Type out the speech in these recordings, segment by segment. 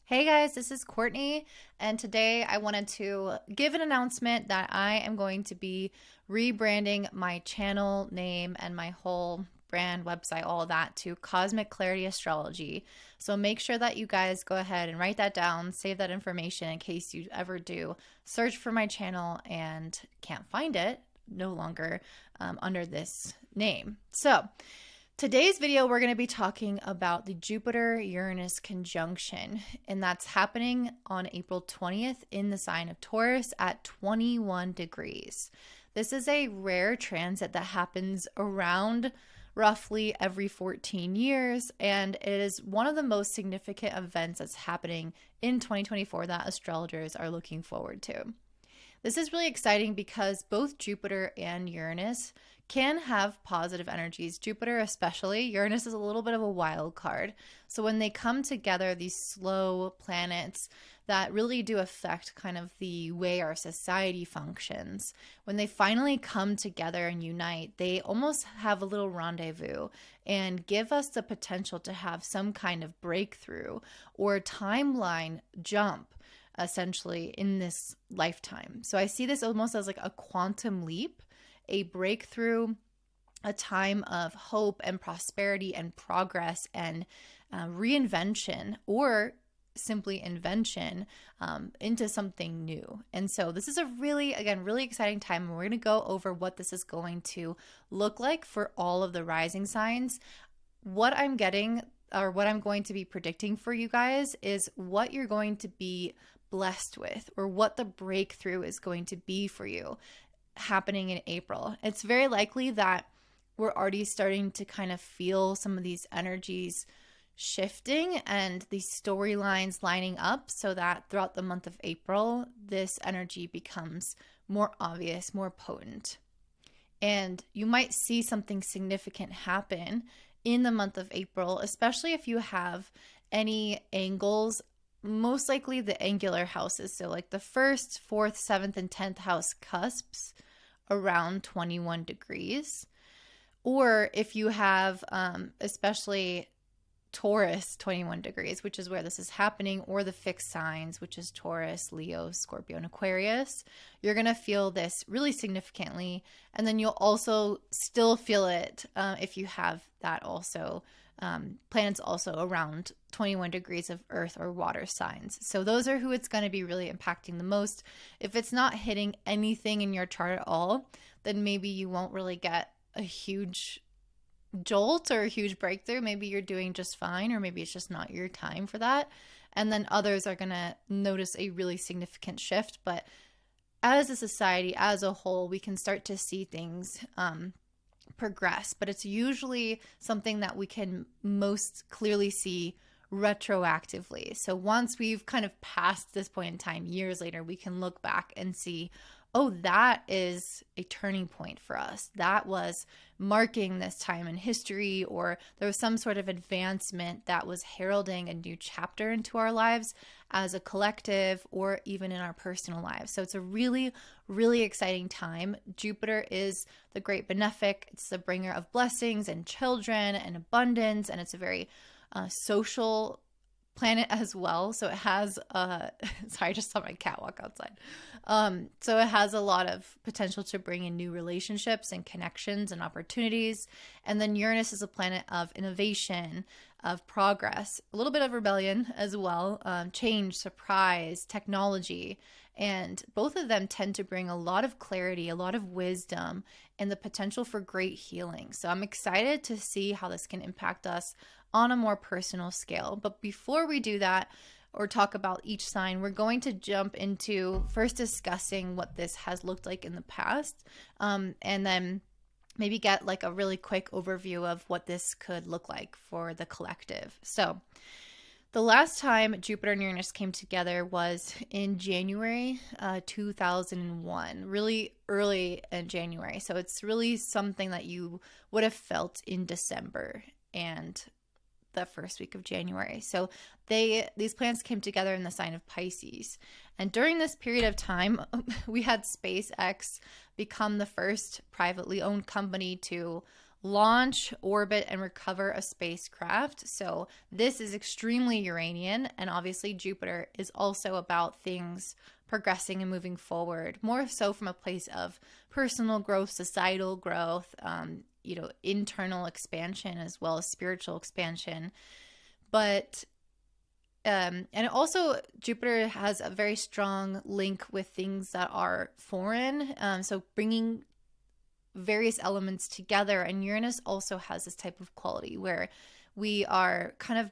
Hey guys, this is Courtney, and today I wanted to give an announcement that I am going to be rebranding my channel name and my whole brand, website, all of that to Cosmic Clarity Astrology. So make sure that you guys go ahead and write that down, save that information in case you ever do search for my channel and can't find it no longer under this name. So today's video, we're going to be talking about the Jupiter Uranus Conjunction, and that's happening on April 20th in the sign of Taurus at 21 degrees. This is a rare transit that happens around roughly every 14 years, and it is one of the most significant events that's happening in 2024 that astrologers are looking forward to. This is really exciting because both Jupiter and Uranus can have positive energies. Jupiter especially. Uranus is a little bit of a wild card. So when they come together, these slow planets that really do affect kind of the way our society functions, when they finally come together and unite, they almost have a little rendezvous and give us the potential to have some kind of breakthrough or timeline jump essentially in this lifetime. So I see this almost as like a quantum leap, a breakthrough, a time of hope and prosperity and progress and reinvention or simply invention into something new. And so this is a really exciting time. And we're going to go over what this is going to look like for all of the rising signs. What I'm getting or what I'm going to be predicting for you guys is what you're going to be blessed with or what the breakthrough is going to be for you happening in April. It's very likely that we're already starting to kind of feel some of these energies shifting and these storylines lining up so that throughout the month of April, this energy becomes more obvious, more potent. And you might see something significant happen in the month of April, especially if you have any angles, most likely the angular houses. So like the 1st, 4th, 7th, and 10th house cusps around 21 degrees. Or if you have especially Taurus 21 degrees, which is where this is happening, or the fixed signs, which is Taurus, Leo, Scorpio, and Aquarius, you're going to feel this really significantly. And then you'll also still feel it if you have that also. Planets also around 21 degrees of earth or water signs. So those are who it's going to be really impacting the most. If it's not hitting anything in your chart at all, then maybe you won't really get a huge jolt or a huge breakthrough. Maybe you're doing just fine, or maybe it's just not your time for that. And then others are going to notice a really significant shift. But as a society, as a whole, we can start to see things progress, but it's usually something that we can most clearly see retroactively. So once we've kind of passed this point in time, years later, we can look back and see, oh, that is a turning point for us. That was marking this time in history, or there was some sort of advancement that was heralding a new chapter into our lives as a collective or even in our personal lives. So it's a really, really exciting time. Jupiter is the great benefic. It's the bringer of blessings and children and abundance, and it's a very social planet as well. So it has sorry, I just saw my cat walk outside. So it has a lot of potential to bring in new relationships and connections and opportunities. And then Uranus is a planet of innovation, of progress, a little bit of rebellion as well, change, surprise, technology. And both of them tend to bring a lot of clarity, a lot of wisdom, and the potential for great healing. So I'm excited to see how this can impact us on a more personal scale. But before we do that or talk about each sign, we're going to jump into first discussing what this has looked like in the past, and then maybe get like a really quick overview of what this could look like for the collective. So the last time Jupiter and Uranus came together was in January 2001, really early in January. So it's really something that you would have felt in December and the first week of January. So these planets came together in the sign of Pisces. And during this period of time, we had SpaceX become the first privately owned company to launch, orbit, and recover a spacecraft. So this is extremely Uranian, and obviously Jupiter is also about things progressing and moving forward, more so from a place of personal growth, societal growth, internal expansion as well as spiritual expansion. But and also Jupiter has a very strong link with things that are foreign. So bringing various elements together, and Uranus also has this type of quality where we are kind of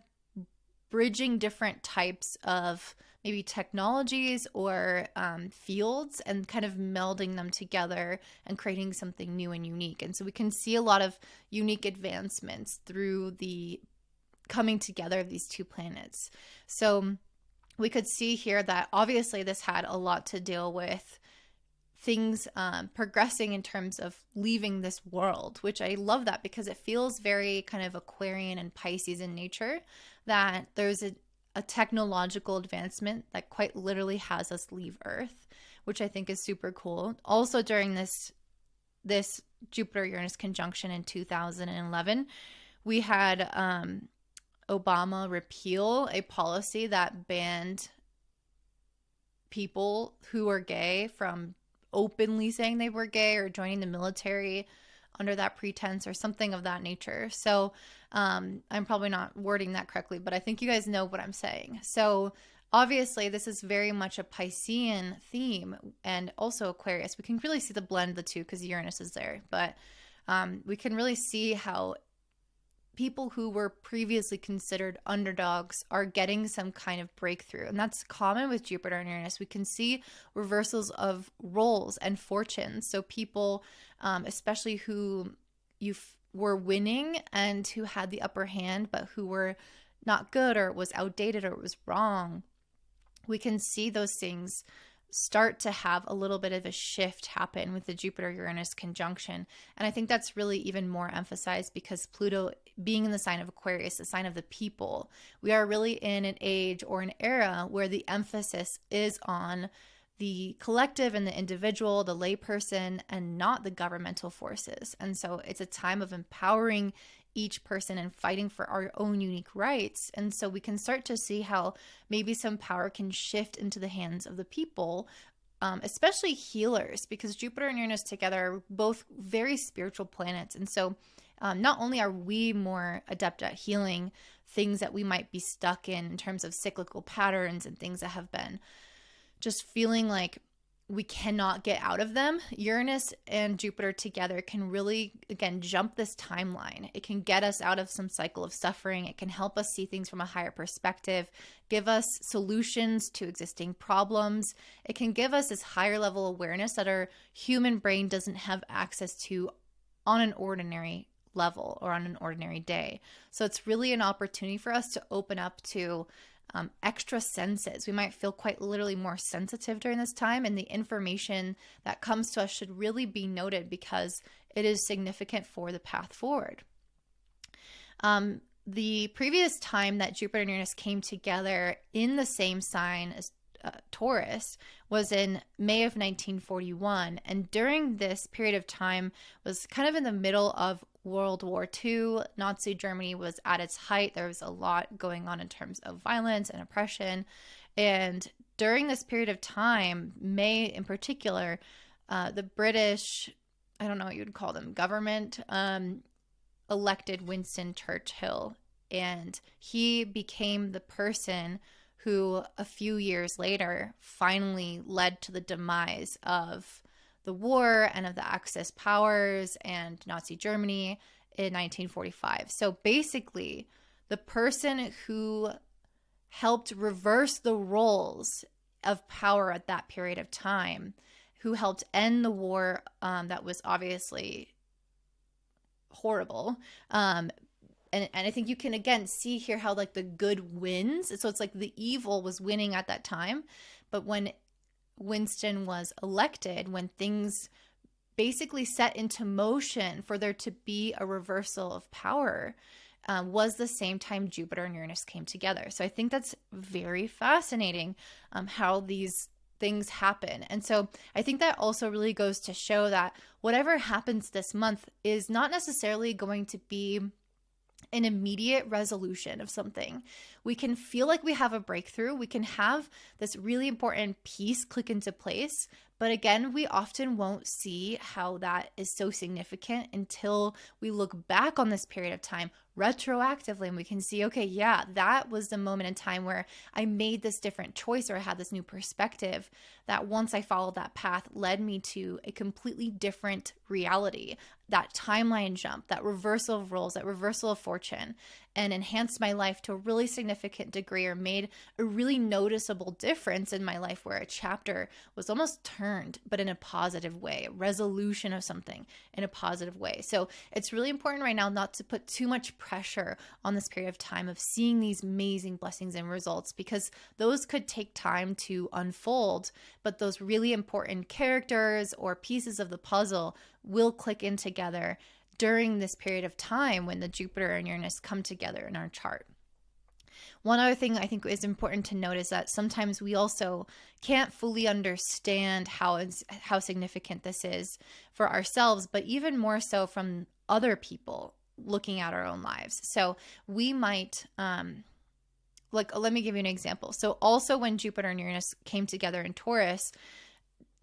bridging different types of maybe technologies or fields and kind of melding them together and creating something new and unique. And so we can see a lot of unique advancements through the coming together of these two planets. So we could see here that obviously this had a lot to deal with things progressing in terms of leaving this world, which I love that because it feels very kind of Aquarian and Pisces in nature, that there's a technological advancement that quite literally has us leave Earth, which I think is super cool. Also during this Jupiter Uranus conjunction in 2011, we had Obama repeal a policy that banned people who are gay from openly saying they were gay or joining the military under that pretense or something of that nature. So I'm probably not wording that correctly, but I think you guys know what I'm saying. So obviously this is very much a Piscean theme and also Aquarius. We can really see the blend of the two because Uranus is there, but we can really see how people who were previously considered underdogs are getting some kind of breakthrough. And that's common with Jupiter and Uranus. We can see reversals of roles and fortunes. So people, especially who were winning and who had the upper hand, but who were not good or it was outdated or it was wrong, we can see those things start to have a little bit of a shift happen with the Jupiter-Uranus conjunction. And I think that's really even more emphasized because Pluto being in the sign of Aquarius, the sign of the people, we are really in an age or an era where the emphasis is on the collective and the individual, the layperson, and not the governmental forces. And so it's a time of empowering each person and fighting for our own unique rights. And so we can start to see how maybe some power can shift into the hands of the people, especially healers, because Jupiter and Uranus together are both very spiritual planets. And so not only are we more adept at healing things that we might be stuck in terms of cyclical patterns and things that have been just feeling like we cannot get out of them. Uranus and Jupiter together can really, again, jump this timeline. It can get us out of some cycle of suffering. It can help us see things from a higher perspective, give us solutions to existing problems. It can give us this higher level awareness that our human brain doesn't have access to on an ordinary level or on an ordinary day. So it's really an opportunity for us to open up to extra senses. We might feel quite literally more sensitive during this time, and the information that comes to us should really be noted because it is significant for the path forward. The previous time that Jupiter and Uranus came together in the same sign as Taurus was in May of 1941, and during this period of time was kind of in the middle of World War II. Nazi Germany was at its height. There was a lot going on in terms of violence and oppression. And during this period of time, May in particular, the British, I don't know what you would call them, government, elected Winston Churchill. And he became the person who a few years later finally led to the demise of the war and of the Axis powers and Nazi Germany in 1945. So basically, the person who helped reverse the roles of power at that period of time, who helped end the war that was obviously horrible, and I think you can again see here how like the good wins. So it's like the evil was winning at that time, but when Winston was elected, when things basically set into motion for there to be a reversal of power, was the same time Jupiter and Uranus came together. So I think that's very fascinating how these things happen. And so I think that also really goes to show that whatever happens this month is not necessarily going to be an immediate resolution of something. We can feel like we have a breakthrough. We can have this really important piece click into place. But again, we often won't see how that is so significant until we look back on this period of time retroactively and we can see, okay, yeah, that was the moment in time where I made this different choice or I had this new perspective that once I followed that path led me to a completely different reality. That timeline jump, that reversal of roles, that reversal of fortune, and enhanced my life to a really significant degree or made a really noticeable difference in my life where a chapter was almost turned, but in a positive way, a resolution of something in a positive way. So it's really important right now not to put too much pressure on this period of time of seeing these amazing blessings and results, because those could take time to unfold, but those really important characters or pieces of the puzzle will click in together during this period of time when the Jupiter and Uranus come together in our chart. One other thing I think is important to note is that sometimes we also can't fully understand how significant this is for ourselves, but even more so from other people looking at our own lives. So we might, let me give you an example. So also when Jupiter and Uranus came together in Taurus,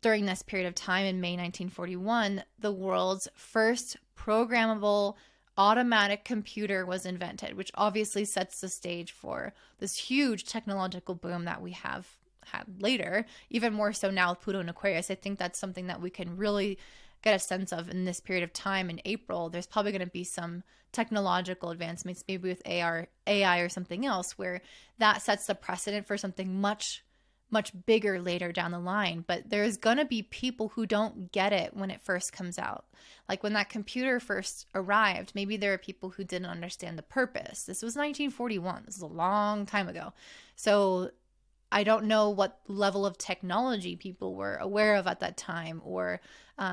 during this period of time in May 1941, the world's first programmable automatic computer was invented, which obviously sets the stage for this huge technological boom that we have had later, even more so now with Pluto and Aquarius. I think that's something that we can really get a sense of in this period of time in April. There's probably going to be some technological advancements, maybe with AI or something else, where that sets the precedent for something much bigger later down the line. But there's going to be people who don't get it when it first comes out. Like when that computer first arrived, maybe there are people who didn't understand the purpose. This was 1941. This is a long time ago. So I don't know what level of technology people were aware of at that time, or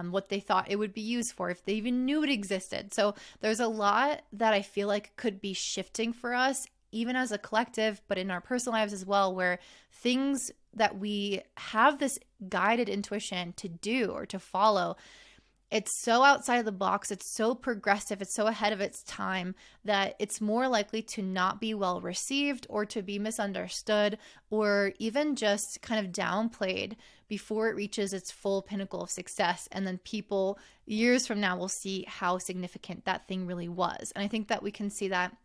what they thought it would be used for, if they even knew it existed. So there's a lot that I feel like could be shifting for us, even as a collective, but in our personal lives as well, where things that we have this guided intuition to do or to follow, it's so outside of the box, it's so progressive, it's so ahead of its time that it's more likely to not be well received or to be misunderstood or even just kind of downplayed before it reaches its full pinnacle of success. And then people years from now will see how significant that thing really was. And I think that we can see that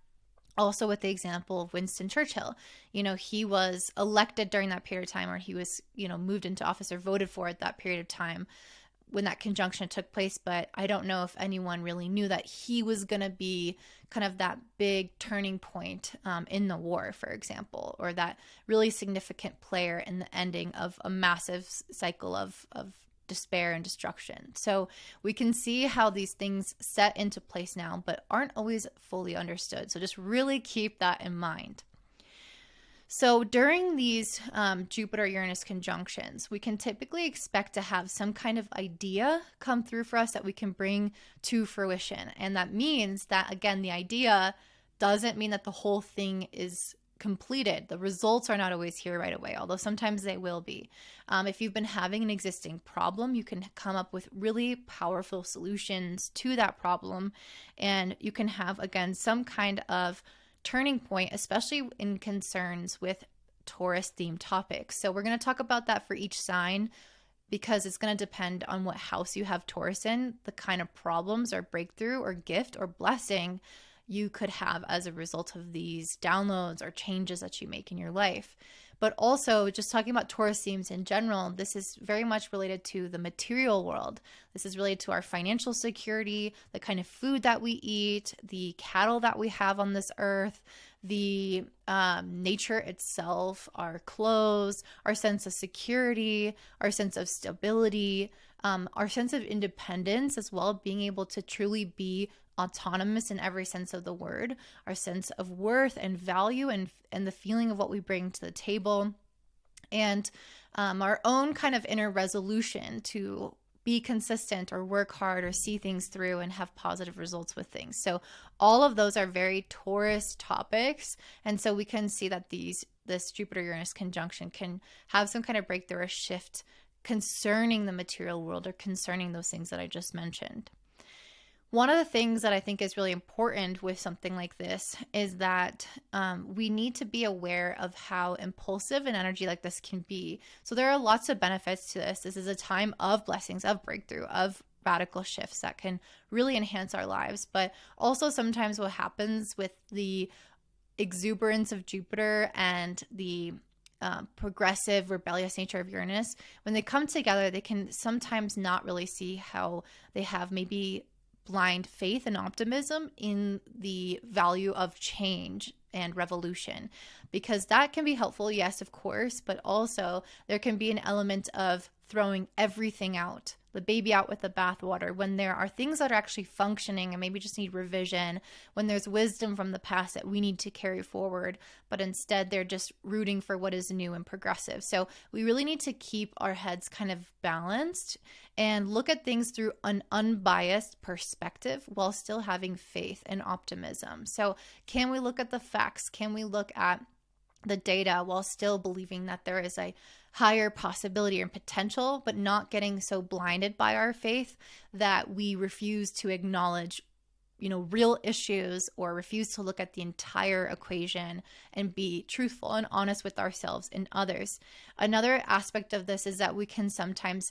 also with the example of Winston Churchill. He was elected during that period of time, or he was, moved into office or voted for at that period of time when that conjunction took place. But I don't know if anyone really knew that he was going to be kind of that big turning point in the war, for example, or that really significant player in the ending of a massive cycle of despair and destruction. So we can see how these things set into place now, but aren't always fully understood. So just really keep that in mind. So during these Jupiter-Uranus conjunctions, we can typically expect to have some kind of idea come through for us that we can bring to fruition. And that means that, again, the idea doesn't mean that the whole thing is completed. The results are not always here right away, although sometimes they will be. If you've been having an existing problem, you can come up with really powerful solutions to that problem, and you can have, again, some kind of turning point, especially in concerns with Taurus themed topics. So we're going to talk about that for each sign, because it's going to depend on what house you have Taurus in, the kind of problems or breakthrough or gift or blessing you could have as a result of these downloads or changes that you make in your life. But also, just talking about Taurus themes in general, this is very much related to the material world. This is related to our financial security, the kind of food that we eat, the cattle that we have on this earth, the nature itself, our clothes, our sense of security, our sense of stability, our sense of independence as well, being able to truly be autonomous in every sense of the word, our sense of worth and value and the feeling of what we bring to the table, and our own kind of inner resolution to be consistent or work hard or see things through and have positive results with things. So all of those are very Taurus topics. And so we can see that this Jupiter Uranus conjunction can have some kind of breakthrough or shift concerning the material world or concerning those things that I just mentioned. One of the things that I think is really important with something like this is that we need to be aware of how impulsive an energy like this can be. So there are lots of benefits to this. This is a time of blessings, of breakthrough, of radical shifts that can really enhance our lives. But also sometimes what happens with the exuberance of Jupiter and the progressive, rebellious nature of Uranus, when they come together, they can sometimes not really see how they have maybe blind faith and optimism in the value of change and revolution, because that can be helpful, yes, of course, but also there can be an element of throwing everything out, the baby out with the bathwater, when there are things that are actually functioning and maybe just need revision, when there's wisdom from the past that we need to carry forward, but instead they're just rooting for what is new and progressive. So we really need to keep our heads kind of balanced and look at things through an unbiased perspective while still having faith and optimism. So can we look at the facts? Can we look at the data while still believing that there is a higher possibility and potential, but not getting so blinded by our faith that we refuse to acknowledge, real issues, or refuse to look at the entire equation and be truthful and honest with ourselves and others. Another aspect of this is that we can sometimes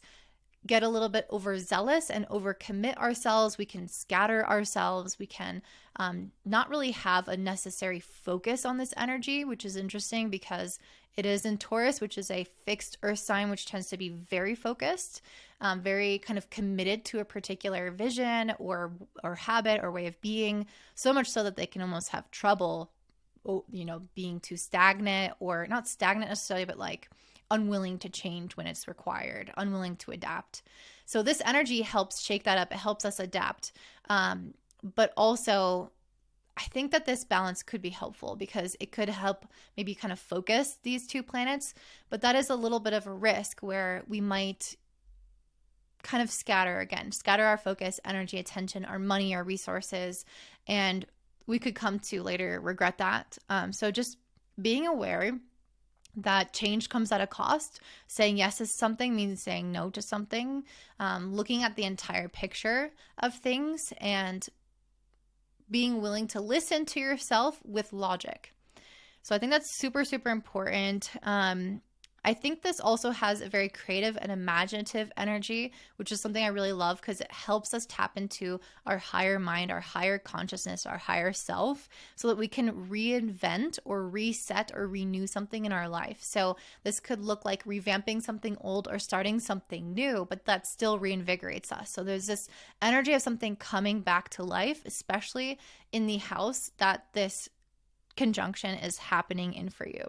get a little bit overzealous and overcommit ourselves. We can scatter ourselves. We can not really have a necessary focus on this energy, which is interesting because it is in Taurus, which is a fixed earth sign, which tends to be very focused, very kind of committed to a particular vision or habit or way of being, so much so that they can almost have trouble, being too stagnant, or not stagnant necessarily, but like unwilling to change when it's required, unwilling to adapt. So this energy helps shake that up. It helps us adapt. But also, I think that this balance could be helpful because it could help maybe kind of focus these two planets. But that is a little bit of a risk where we might kind of scatter our focus, energy, attention, our money, our resources, and we could come to later regret that. So just being aware that change comes at a cost. Saying yes to something means saying no to something. Looking at the entire picture of things and being willing to listen to yourself with logic. So I think that's super, super important. I think this also has a very creative and imaginative energy, which is something I really love because it helps us tap into our higher mind, our higher consciousness, our higher self, so that we can reinvent or reset or renew something in our life. So this could look like revamping something old or starting something new, but that still reinvigorates us. So there's this energy of something coming back to life, especially in the house that this conjunction is happening in for you.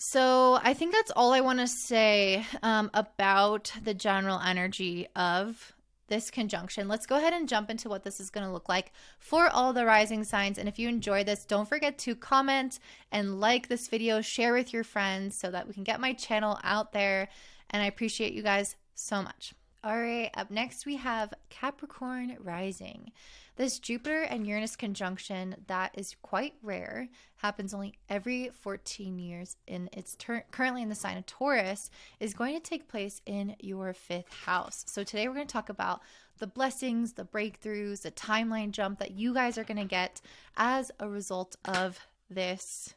So I think that's all I want to say about the general energy of this conjunction. Let's go ahead and jump into what this is going to look like for all the rising signs. And if you enjoy this, don't forget to comment and like this video, share with your friends so that we can get my channel out there. And I appreciate you guys so much. All right, up next we have Capricorn rising. This Jupiter and Uranus conjunction that is quite rare, happens only every 14 years, and it's currently in the sign of Taurus, is going to take place in your 5th house. So today we're going to talk about the blessings, the breakthroughs, the timeline jump that you guys are going to get as a result of this.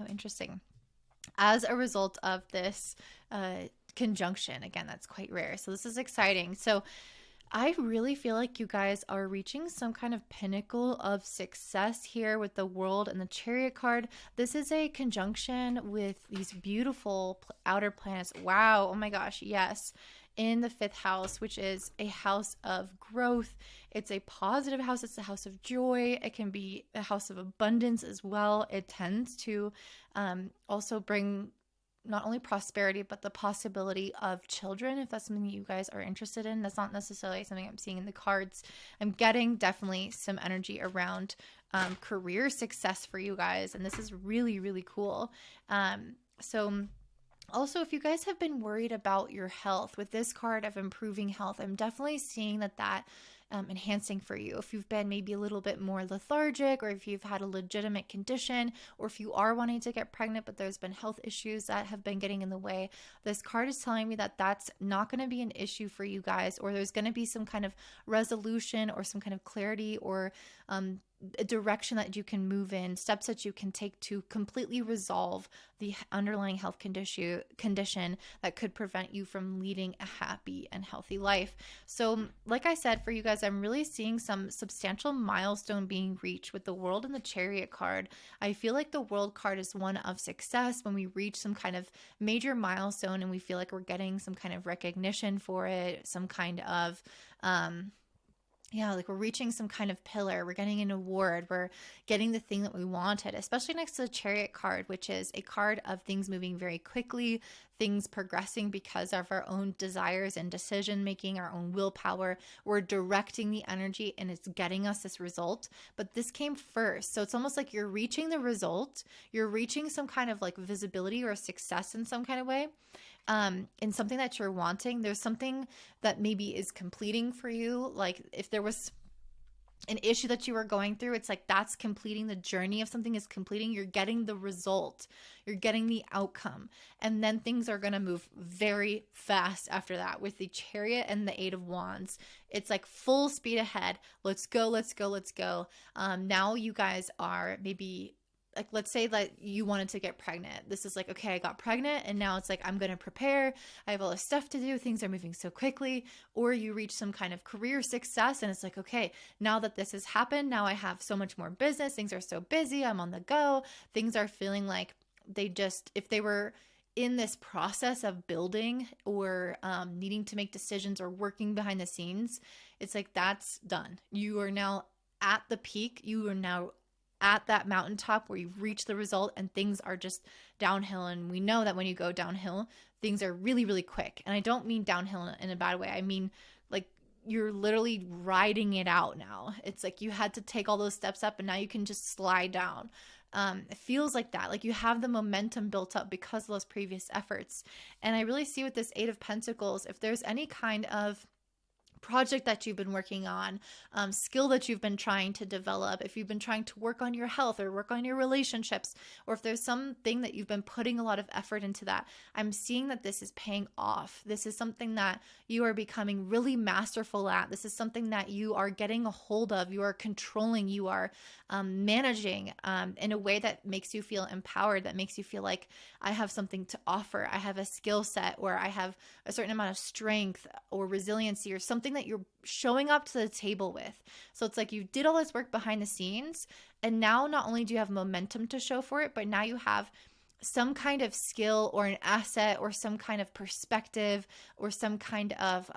Interesting. As a result of this conjunction. Again, that's quite rare. So this is exciting. So I really feel like you guys are reaching some kind of pinnacle of success here with the World and the Chariot card. This is a conjunction with these beautiful outer planets. Wow. Oh my gosh. Yes. In the 5th house, which is a house of growth. It's a positive house. It's a house of joy. It can be a house of abundance as well. It tends to also bring not only prosperity, but the possibility of children, if that's something you guys are interested in. That's not necessarily something I'm seeing in the cards. I'm getting definitely some energy around career success for you guys, and this is really, really cool. So Also, if you guys have been worried about your health, with this card of improving health, I'm definitely seeing that enhancing for you. If you've been maybe a little bit more lethargic, or if you've had a legitimate condition, or if you are wanting to get pregnant, but there's been health issues that have been getting in the way, this card is telling me that that's not going to be an issue for you guys, or there's going to be some kind of resolution or some kind of clarity, or a direction that you can move in, steps that you can take to completely resolve the underlying health condition that could prevent you from leading a happy and healthy life. So, like I said, for you guys, I'm really seeing some substantial milestone being reached with the World and the Chariot card. I feel like the World card is one of success when we reach some kind of major milestone and we feel like we're getting some kind of recognition for it, some kind of like we're reaching some kind of pillar, we're getting an award, we're getting the thing that we wanted, especially next to the Chariot card, which is a card of things moving very quickly, things progressing because of our own desires and decision making, our own willpower. We're directing the energy and it's getting us this result. But this came first. So it's almost like you're reaching the result, you're reaching some kind of like visibility or success in some kind of way. In something that you're wanting. There's something that maybe is completing for you. Like if there was an issue that you were going through, it's like that's completing. The journey of something is completing. You're getting the result, you're getting the outcome, and then things are going to move very fast after that. With the Chariot and the Eight of Wands, it's like full speed ahead. Let's go, let's go, let's go. Now you guys are maybe like, let's say that you wanted to get pregnant. This is like, okay, I got pregnant and now it's like, I'm going to prepare. I have all this stuff to do. Things are moving so quickly. Or you reach some kind of career success and it's like, okay, now that this has happened, now I have so much more business. Things are so busy. I'm on the go. Things are feeling like if they were in this process of building or needing to make decisions or working behind the scenes, it's like, that's done. You are now at the peak. You are now at that mountaintop where you've reached the result and things are just downhill. And we know that when you go downhill, things are really, really quick. And I don't mean downhill in a bad way. I mean, like you're literally riding it out now. It's like you had to take all those steps up and now you can just slide down. It feels like that. Like you have the momentum built up because of those previous efforts. And I really see with this Eight of Pentacles, if there's any kind of project that you've been working on, skill that you've been trying to develop, if you've been trying to work on your health or work on your relationships, or if there's something that you've been putting a lot of effort into that, I'm seeing that this is paying off. This is something that you are becoming really masterful at. This is something that you are getting a hold of, you are controlling, you are managing in a way that makes you feel empowered, that makes you feel like I have something to offer, I have a skill set, or I have a certain amount of strength or resiliency or something that you're showing up to the table with. So it's like you did all this work behind the scenes, and now not only do you have momentum to show for it, but now you have some kind of skill or an asset or some kind of perspective or some kind of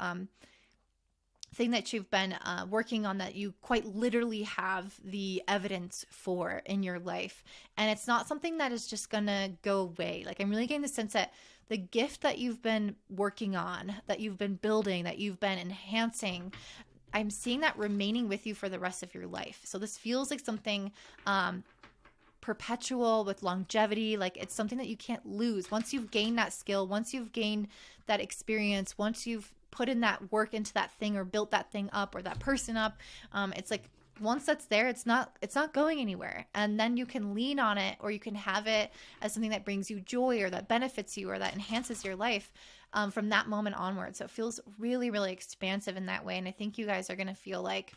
thing that you've been working on that you quite literally have the evidence for in your life. And it's not something that is just gonna go away. Like I'm really getting the sense that the gift that you've been working on, that you've been building, that you've been enhancing, I'm seeing that remaining with you for the rest of your life. So this feels like something perpetual with longevity. Like it's something that you can't lose. Once you've gained that skill, once you've gained that experience, once you've put in that work into that thing or built that thing up or that person up, it's like once that's there, it's not going anywhere. And then you can lean on it, or you can have it as something that brings you joy or that benefits you or that enhances your life from that moment onward. So it feels really, really expansive in that way. And I think you guys are going to feel like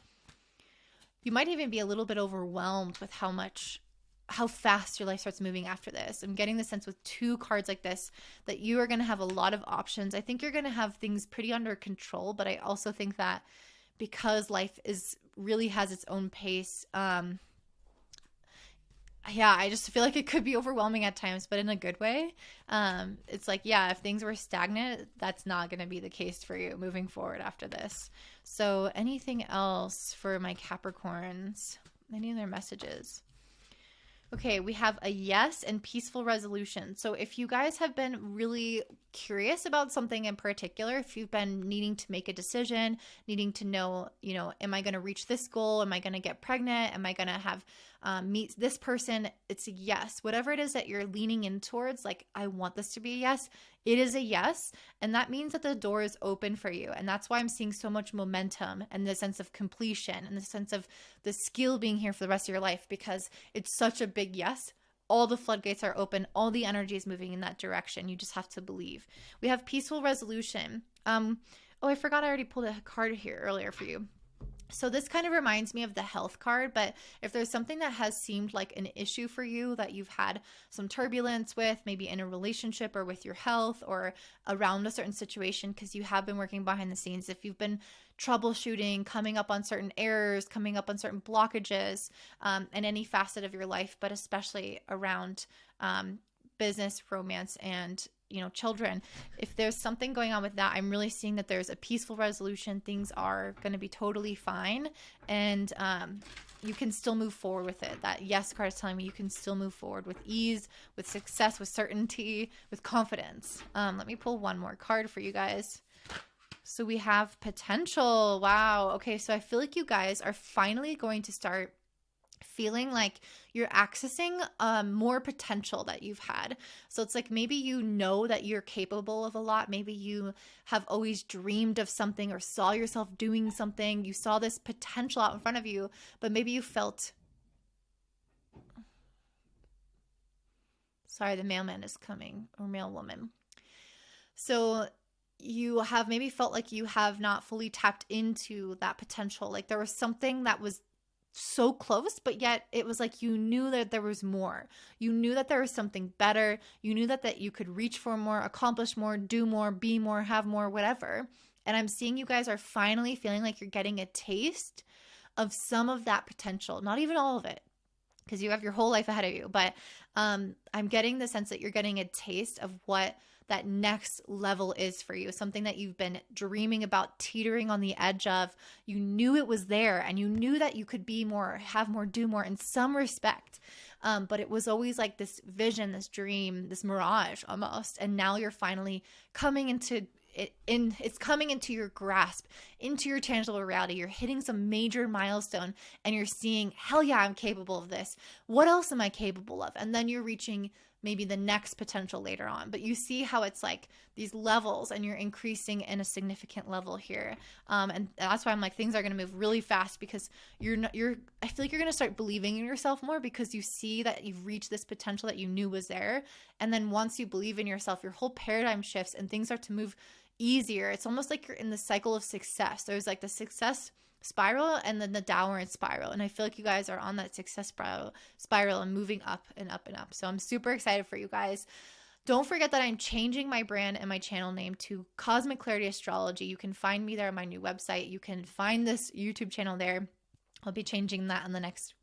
you might even be a little bit overwhelmed with how fast your life starts moving after this. I'm getting the sense with two cards like this that you are going to have a lot of options. I think you're going to have things pretty under control, but I also think that because life really has its own pace, I just feel like it could be overwhelming at times, but in a good way. It's like, if things were stagnant, that's not going to be the case for you moving forward after this. So anything else for my Capricorns? Any other messages? Okay, we have a yes and peaceful resolution. So if you guys have been really curious about something in particular, if you've been needing to make a decision, needing to know, am I going to reach this goal? Am I going to get pregnant? Am I going to have meet this person, it's a yes. Whatever it is that you're leaning in towards, like, I want this to be a yes, it is a yes. And that means that the door is open for you. And that's why I'm seeing so much momentum and the sense of completion and the sense of the skill being here for the rest of your life, because it's such a big yes. All the floodgates are open. All the energy is moving in that direction. You just have to believe. We have peaceful resolution. Oh, I forgot I already pulled a card here earlier for you. So this kind of reminds me of the health card, but if there's something that has seemed like an issue for you that you've had some turbulence with, maybe in a relationship or with your health or around a certain situation, because you have been working behind the scenes, if you've been troubleshooting, coming up on certain errors, coming up on certain blockages in any facet of your life, but especially around business, romance, and children. If there's something going on with that, I'm really seeing that there's a peaceful resolution. Things are going to be totally fine, and you can still move forward with it. That yes card is telling me you can still move forward with ease, with success, with certainty, with confidence. Let me pull one more card for you guys. So we have potential. Wow. Okay, so I feel like you guys are finally going to start feeling like you're accessing more potential that you've had. So it's like maybe you know that you're capable of a lot. Maybe you have always dreamed of something or saw yourself doing something. You saw this potential out in front of you, but maybe you felt... Sorry, the mailman is coming, or mailwoman. So you have maybe felt like you have not fully tapped into that potential. Like there was something that was so close, but yet it was like you knew that there was more. You knew that there was something better. You knew that you could reach for more, accomplish more, do more, be more, have more, whatever. And I'm seeing you guys are finally feeling like you're getting a taste of some of that potential. Not even all of it, because you have your whole life ahead of you. But I'm getting the sense that you're getting a taste of what that next level is for you, something that you've been dreaming about, teetering on the edge of. You knew it was there, and you knew that you could be more, have more, do more in some respect. But it was always like this vision, this dream, this mirage almost. And now you're finally coming into it, it's coming into your grasp, into your tangible reality. You're hitting some major milestone and you're seeing, hell yeah, I'm capable of this. What else am I capable of? And then you're reaching maybe the next potential later on. But you see how it's like these levels, and you're increasing in a significant level here. And that's why I'm like, things are going to move really fast, because I feel like you're going to start believing in yourself more, because you see that you've reached this potential that you knew was there. And then once you believe in yourself, your whole paradigm shifts and things start to move easier. It's almost like you're in the cycle of success. There's like the success spiral and then the downward spiral. And I feel like you guys are on that success spiral and moving up and up and up. So I'm super excited for you guys. Don't forget that I'm changing my brand and my channel name to Cosmic Clarity Astrology. You can find me there on my new website. You can find this YouTube channel there. I'll be changing that in the next,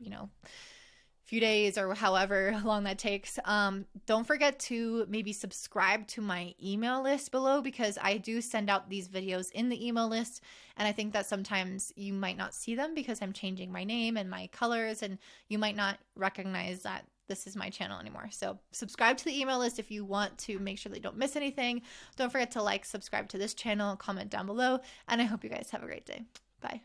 few days or however long that takes. Don't forget to maybe subscribe to my email list below, because I do send out these videos in the email list, and I think that sometimes you might not see them because I'm changing my name and my colors, and you might not recognize that this is my channel anymore. So subscribe to the email list if you want to make sure that you don't miss anything. Don't forget to subscribe to this channel, comment down below, and I hope you guys have a great day. Bye.